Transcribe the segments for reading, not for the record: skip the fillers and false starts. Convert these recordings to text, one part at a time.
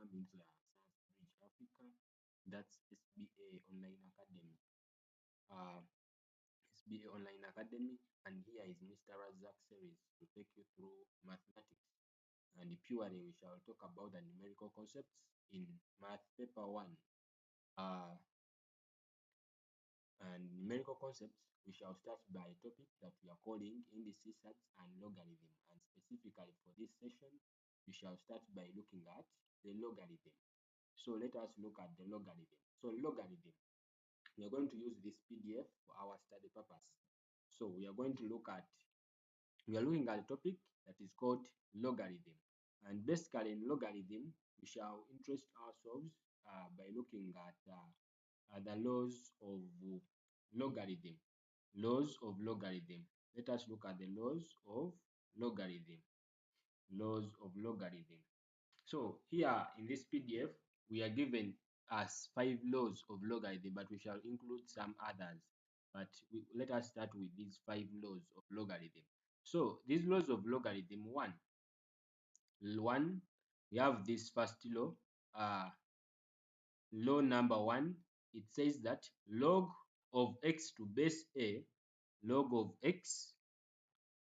welcome into the Science Bridge Africa. That's SBA Online Academy. SBA Online Academy, and here is Mr. Razak series to take you through mathematics. And purely we shall talk about the numerical concepts in Math Paper 1. And numerical concepts, we shall start by a topic that we are calling indices and logarithm. And specifically for this session, we shall start by looking at the logarithm. So let us look at the logarithm. So logarithm, we are going to use this PDF for our study purpose. So we are looking at a topic that is called logarithm. And basically in logarithm, we shall interest ourselves by looking at the laws of logarithm. Laws of logarithm. Let us look at the laws of logarithm. Laws of logarithm. So here in this PDF, we are given as 5 laws of logarithm, but we shall include some others. But let us start with these 5 laws of logarithm. So these laws of logarithm, one, we have this first law, law number 1. It says that log of x to base a, log of x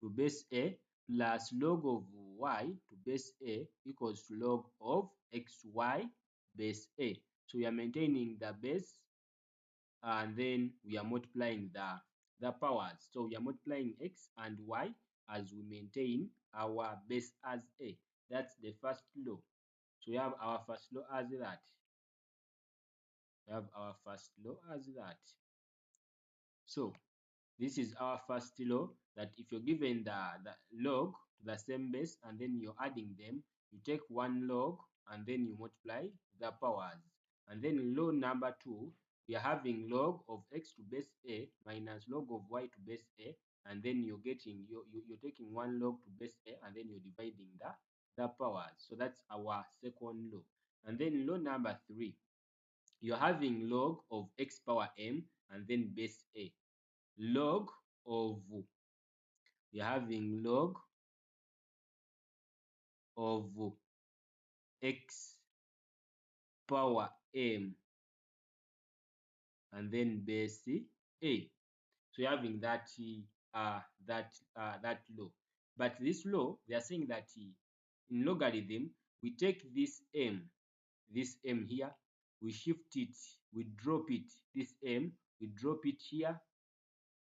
to base a plus log of y to base a equals to log of xy base a. So we are maintaining the base and then we are multiplying the powers. So we are multiplying x and y as we maintain our base as a. That's the first law. So we have our first law as that. We have our first law as that. So this is our first law, that if you're given the log to the same base and then you're adding them, you take one log and then you multiply the powers. And then law number 2, we are having log of x to base a minus log of y to base a, and then you're taking one log to base a and then you're dividing the powers. So that's our second law. And then law number 3, you're having log of x power m and then base a. Log of, you're having log of x power m and then base a. So you're having that law. But this law, they are saying that in logarithm, we take this m here, we shift it, we drop it, this m, we drop it here,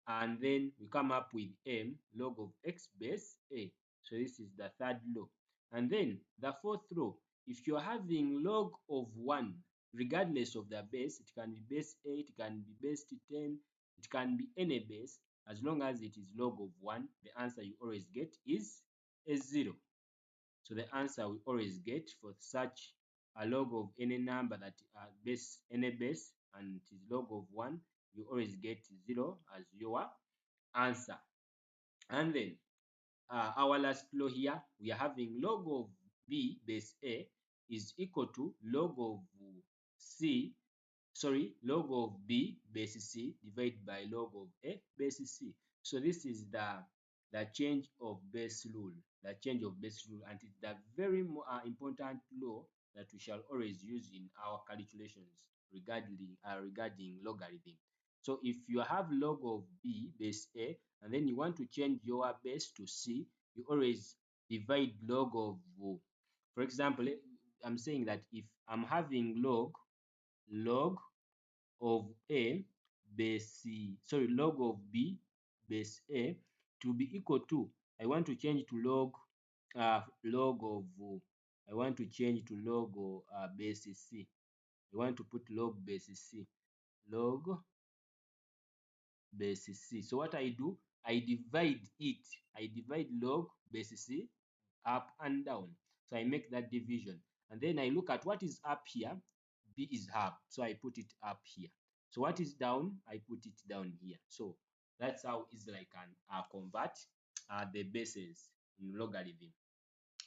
and then we come up with m log of x base a. So this is the third law. And then the fourth law, if you're having log of 1, regardless of the base, it can be base 8, it can be base 10, it can be any base, as long as it is log of 1, the answer you always get is a 0. So the answer we always get for such a log of any number that base, any base, and it is log of 1, you always get 0 as your answer. And then our last law here, we are having log of b base a is equal to log of log of b base c divided by log of a base c. So this is the change of base rule, and it's the very important law that we shall always use in our calculations regarding logarithm. So if you have log of b base a and then you want to change your base to c, you always divide log of, for example, I'm saying that if I'm having log of a base c, log of b base a to be equal to, I want to change to log of, I want to change to log of base c. I want to put log base c, log base c. So what I do, I divide log base c up and down. So I make that division, and then I look at what is up here. B is up, so I put it up here. So what is down, I put it down here. So that's how easily I can convert the bases in logarithm.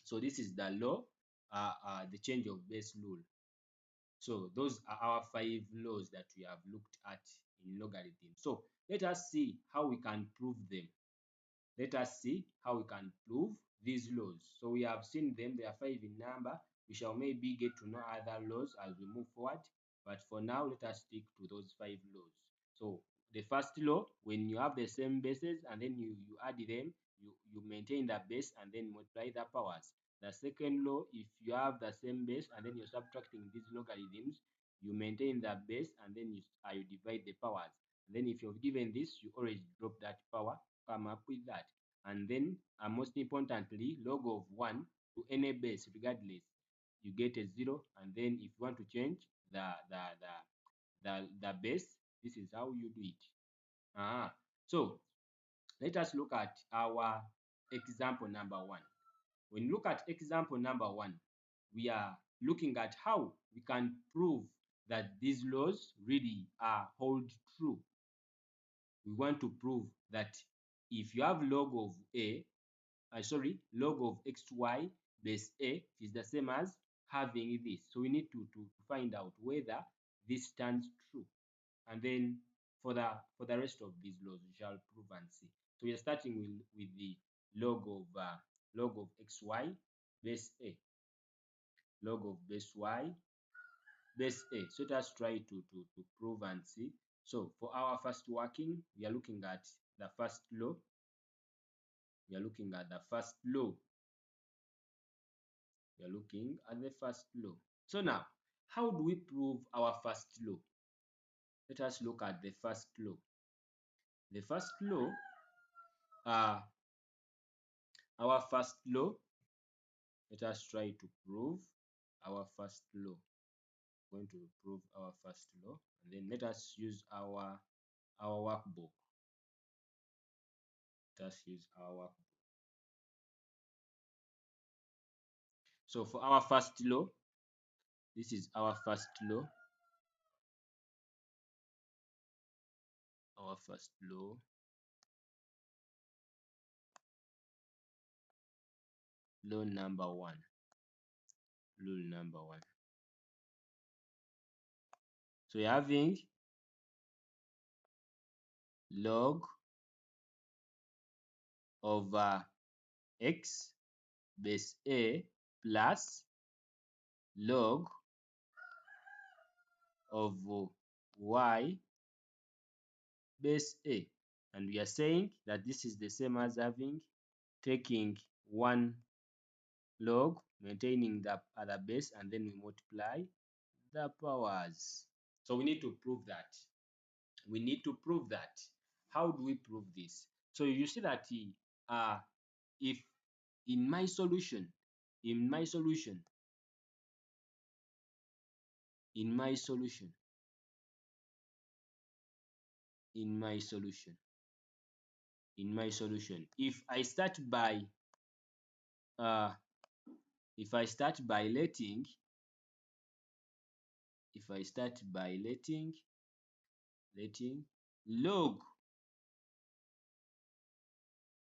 So this is the law, the change of base rule. So those are our 5 laws that we have looked at in logarithm. So let us see how we can prove them. Let us see how we can prove these laws. So we have seen them, they are 5 in number, We shall maybe get to know other laws as we move forward, but for now, let us stick to those 5 laws. So the first law, when you have the same bases and then you add them, you maintain the base and then multiply the powers. The second law, if you have the same base and then you're subtracting these logarithms, you maintain the base and then you divide the powers. And then if you're given this, you always drop that power, come up with that. And then most importantly, log of 1 to any base regardless, you get a 0. And then if you want to change the base, this is how you do it. So let us look at our example number 1. When you look at example number 1, we are looking at how we can prove that these laws really hold true. We want to prove that if you have log of log of xy base a is the same as having this. So we need to find out whether this stands true. And then for the rest of these laws, we shall prove and see. So we are starting with the log of xy base a, log of base y base a. So let us try to prove and see. So for our first working, we are looking at the first law. We are looking at the first law. We are looking at the first law. So now, how do we prove our first law? Let us look at the first law. The first law, our first law, let us try to prove our first law. We're going to prove our first law, and then let us use our workbook. Let us use our workbook. So for our first law, this is our first law. Our first law. Law number 1. Rule number 1. So you're having log over x base a plus log of y base a. And we are saying that this is the same as having taking one log, maintaining the other base, and then we multiply the powers. So we need to prove that. We need to prove that. How do we prove this? So you see that if in my solution, in my solution, if I start by letting log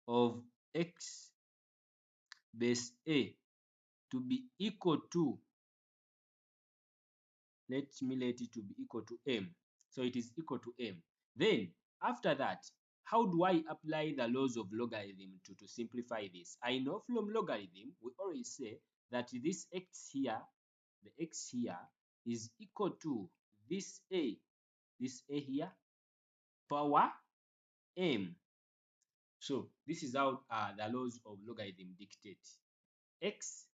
of x base a to be equal to, let it to be equal to m. So it is equal to m. Then after that, how do I apply the laws of logarithm to simplify this? I know from logarithm, we always say that this x here, the x here is equal to this a here, power m. So this is how the laws of logarithm dictate. X,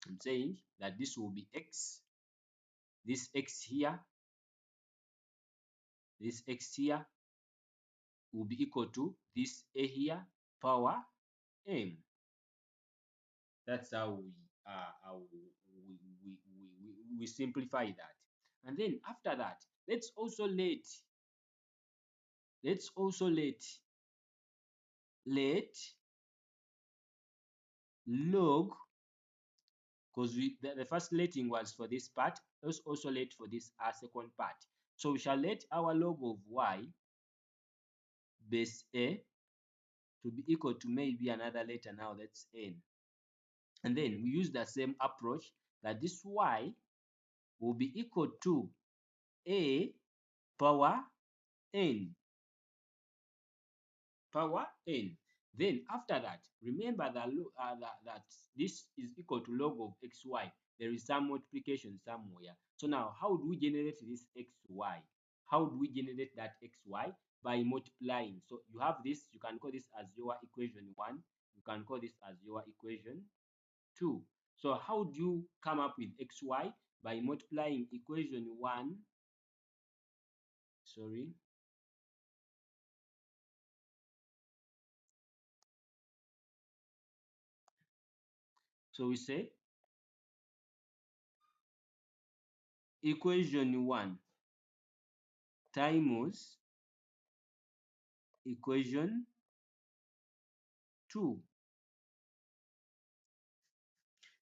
I'm saying that this will be x. This x here will be equal to this a here, power m. That's how we simplify that. And then after that, let's also let log, because the first letting was for this part. Let's also let for this second part. So we shall let our log of y base a to be equal to maybe another letter now, that's n. And then we use the same approach, that this y will be equal to a power n. Then after that, remember that this is equal to log of xy. There is some multiplication somewhere. So now, how do we generate this xy? How do we generate that xy? By multiplying. So you have this, you can call this as your equation 1. You can call this as your equation 2. So how do you come up with xy? By multiplying equation 1, sorry. So we say equation 1 times equation 2.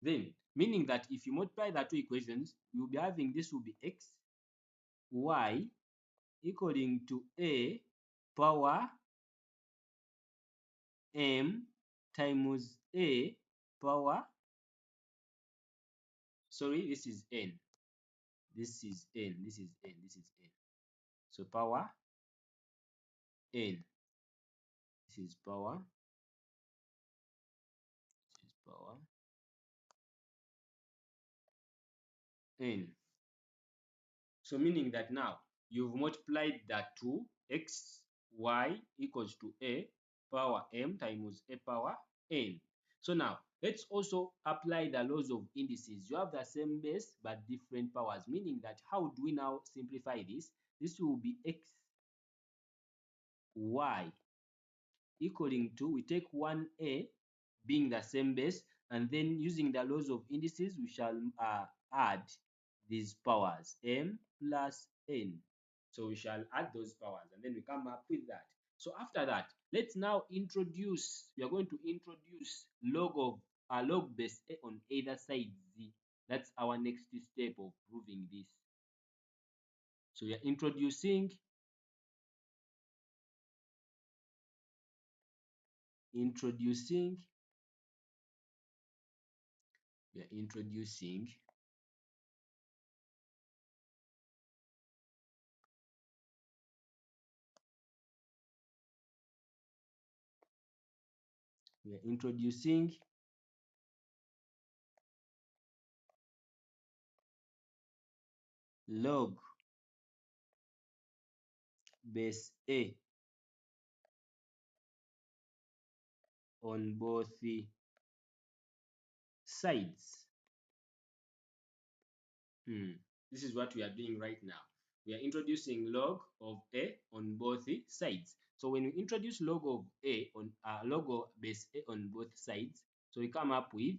Then, meaning that if you multiply the two equations, you'll be having this will be x, y equaling to a power m times a power, sorry, this is n. This is n, this is n, this is n. So power n. This is power, this is power n. So meaning that now you've multiplied the two, x, y equals to a power m times a power n. So now let's also apply the laws of indices. You have the same base but different powers, meaning that how do we now simplify this? This will be x, y equaling to, we take 1a being the same base, and then using the laws of indices, we shall add these powers, m plus n. So we shall add those powers and then we come up with that. So after that, let's now introduce, we are going to introduce log base a on either side z. That's our next step of proving this. So we are introducing introducing we are introducing we are introducing log base a on both the sides. This is what we are doing right now. We are introducing log of a on both the sides. So when we introduce log of a on log of base a on both sides, so we come up with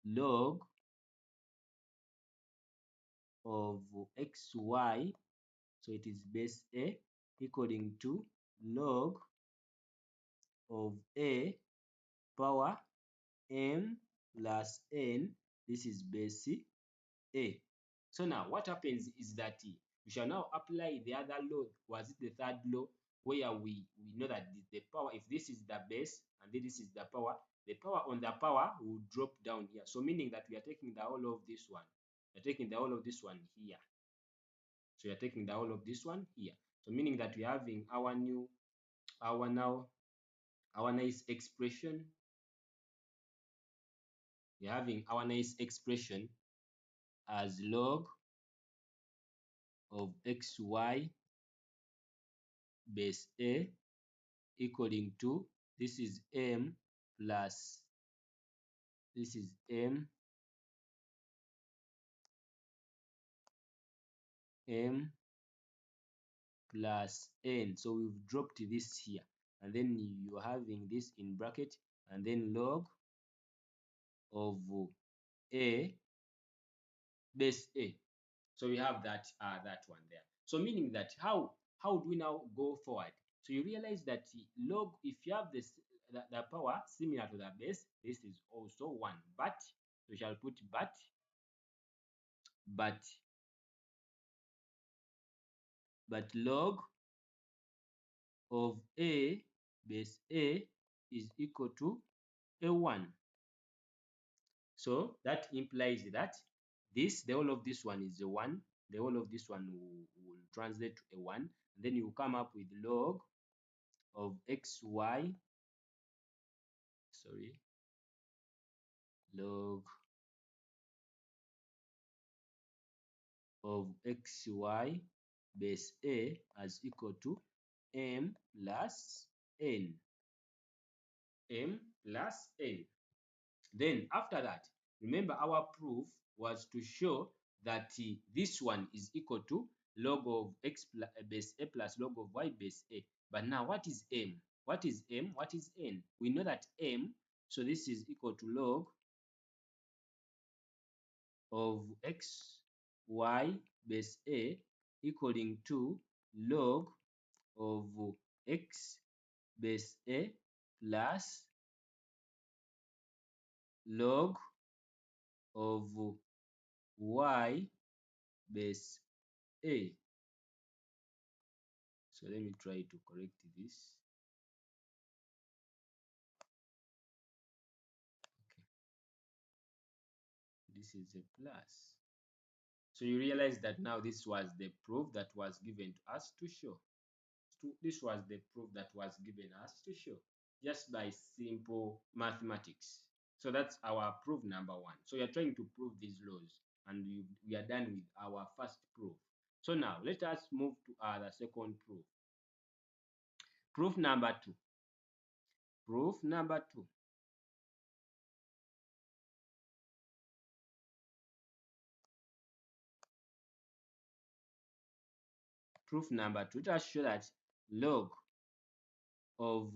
log of xy, so it is base a equaling to log of a power m plus n. This is base a. So now what happens is that we shall now apply the other law. Was it the third law, where we know that the power, if this is the base and this is the power on the power will drop down here. So meaning that we are taking the whole of this one. We're taking the whole of this one here. So you're taking the whole of this one here. So meaning that we're having our new, our nice expression. We're having our nice expression as log of xy base a equaling to, this is m plus, this is m plus n. So we've dropped this here, and then you're having this in bracket, and then log of a base a. So we have that that one there. So meaning that how do we now go forward? So you realize that log, if you have this the power similar to the base, this is also 1, but we shall put but log of a base a is equal to a 1. So that implies that this, the whole of this one is a 1, the whole of this one will translate to a 1, and then you come up with log of xy sorry, log of xy base a as equal to m plus n. M plus n. Then after that, remember our proof was to show that this one is equal to log of x base a plus log of y base a. But now what is m? What is m? What is n? We know that m, so this is equal to log of x y base a equaling to log of x base a plus log of y base a. So let me try to correct this. Okay, this is a plus. So you realize that now this was the proof that was given to us to show. This was the proof that was given us to show just by simple mathematics. So that's our proof number one. So we are trying to prove these laws, and we are done with our first proof. So now let us move to the second proof. Proof number two. Proof number two. Proof number two. Let us show that log of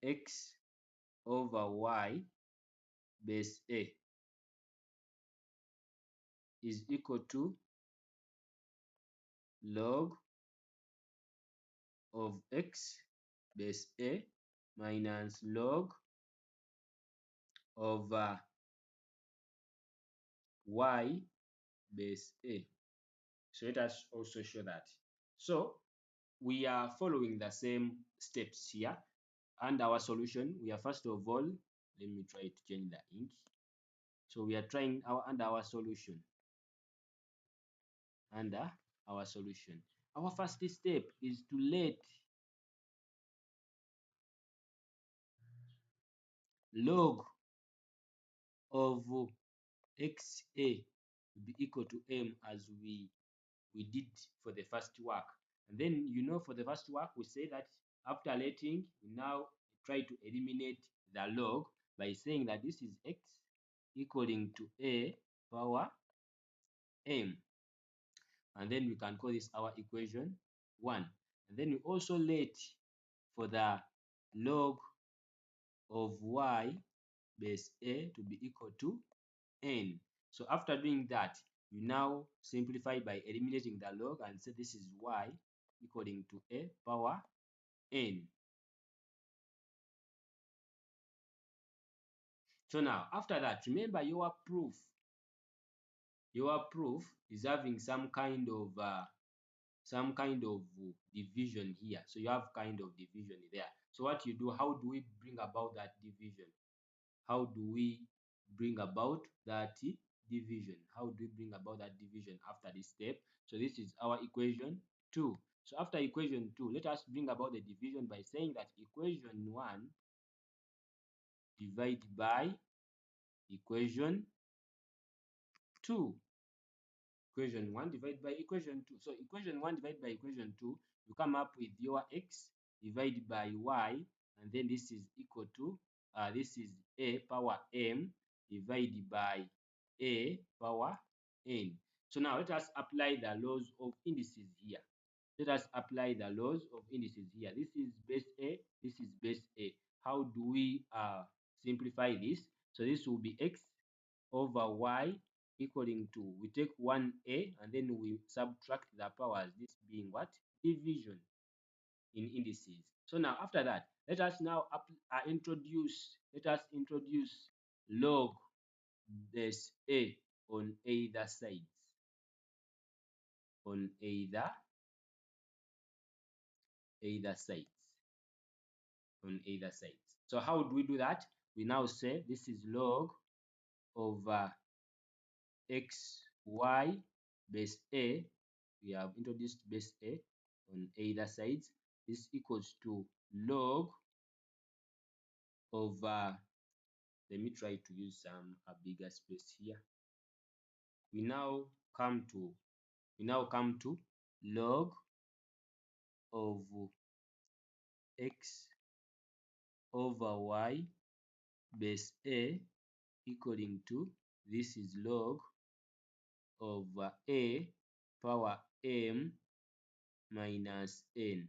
x over y base a is equal to log of x base a minus log of y base a. So let us also show that. So we are following the same steps here, and our solution, we are first of all, let me try to change the ink. So we are trying our solution. Under our solution, our first step is to let log of xa be equal to m as we did for the first work. And then, you know, for the first work, we say that after letting, we now try to eliminate the log by saying that this is x equaling to a power m. And then we can call this our equation 1. And then we also let for the log of y base a to be equal to n. So after doing that, you now simplify by eliminating the log and say this is y equaling to a power n. So now after that, remember your proof is having some kind of division here. So you have kind of division there. So what you do, how do we bring about that division? How do we bring about that division? How do we bring about that division after this step? So this is our equation 2. So after equation 2, let us bring about the division by saying that equation 1 divided by equation 2. Equation 1 divided by equation 2. So equation 1 divided by equation 2, you come up with your x divided by y, and then this is equal to, this is a power m divided by a power n. So now let us apply the laws of indices here. Let us apply the laws of indices here. This is base a, this is base a. How do we simplify this? So this will be x over y equaling to, we take 1a and then we subtract the powers, this being what? Division in indices. So now after that, let us now introduce log base a on either sides. On either sides. On either sides. So how do we do that? We now say this is log of x, y base a. We have introduced base a on either sides. This equals to log over, let me try to use some a bigger space here. We now come to log of x over y base a equaling to, this is log of a power m minus n,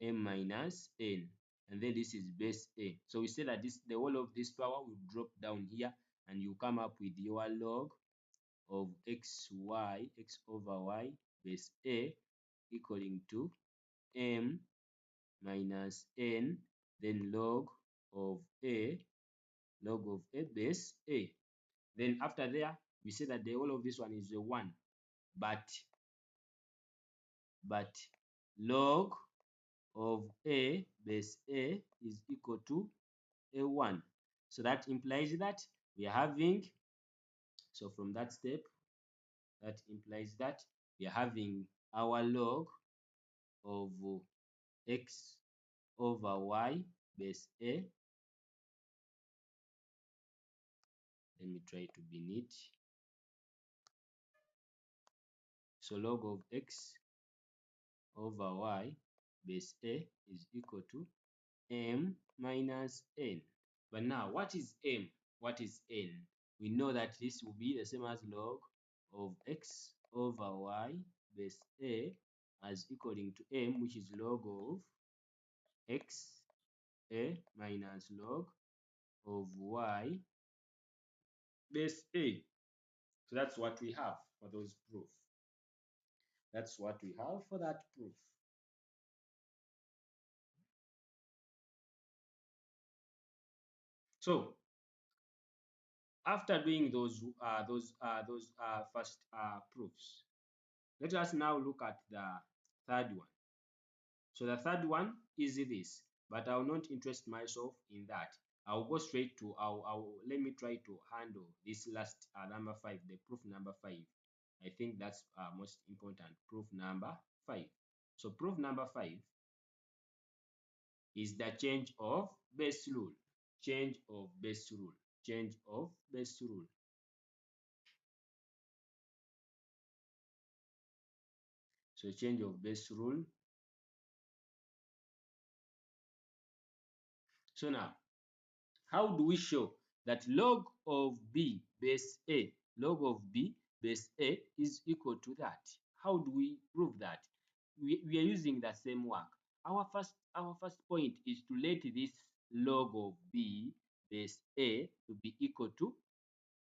and then this is base a. So we say that the whole of this power will drop down here, and you come up with your log of x over y base a equaling to m minus n, then log of a base a. Then after there, we say that the whole of this one is a 1, but log of a base a is equal to a 1. So that implies that we are having, so from that step, that implies that we are having our log of x over y base a. Let me try to be neat. So log of x over y base a is equal to m minus n. But now, what is m? What is n? We know that this will be the same as log of x over y base a as equaling to m, which is log of x a minus log of y base a. So that's what we have for those proof. That's what we have for that proof. So after doing those first proofs, let us now look at the third one. So the third one is this, but I will not interest myself in that. I'll go straight to let me try to handle this last number 5, the proof number 5. I think that's most important. Proof number 5. So proof number 5 is the change of base rule. Change of base rule. Change of base rule. So change of base rule. So now, how do we show that log of b base a, log of b base a is equal to that? How do we prove that? We are using the same work. Our first point is to let this log of b base a to be equal to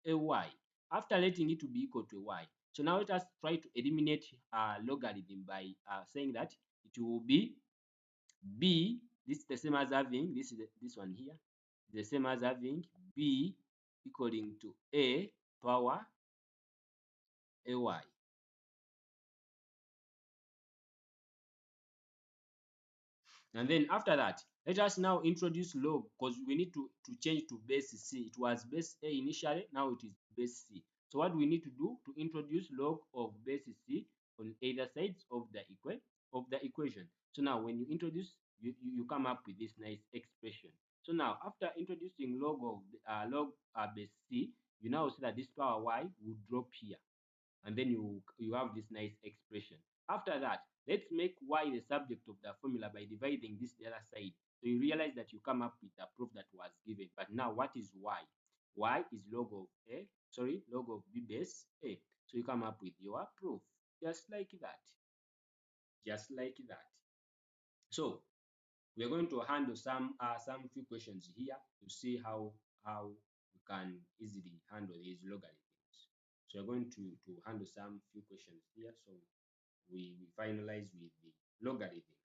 a y. After letting it to be equal to y, so now let us try to eliminate logarithm by saying that it will be b, this is the same as having, this one here, the same as having b equaling to a power ay. And then after that, let us now introduce log, because we need to change to base c. It was base a initially, now it is base c. So what we need to do to introduce log of base c on either sides of the equation. So now when you introduce, you come up with this nice expression. So now after introducing log of base c, you now see that this power y will drop here, and then you have this nice expression. After that, let's make y the subject of the formula by dividing this the other side. So you realize that you come up with the proof that was given. But now what is y? Y is log of log of b base a. So you come up with your proof, just like that. Just like that. So we are going to handle some few questions here to see how we can easily handle these logarithms. So we're going to handle some few questions here. So we finalize with the logarithm.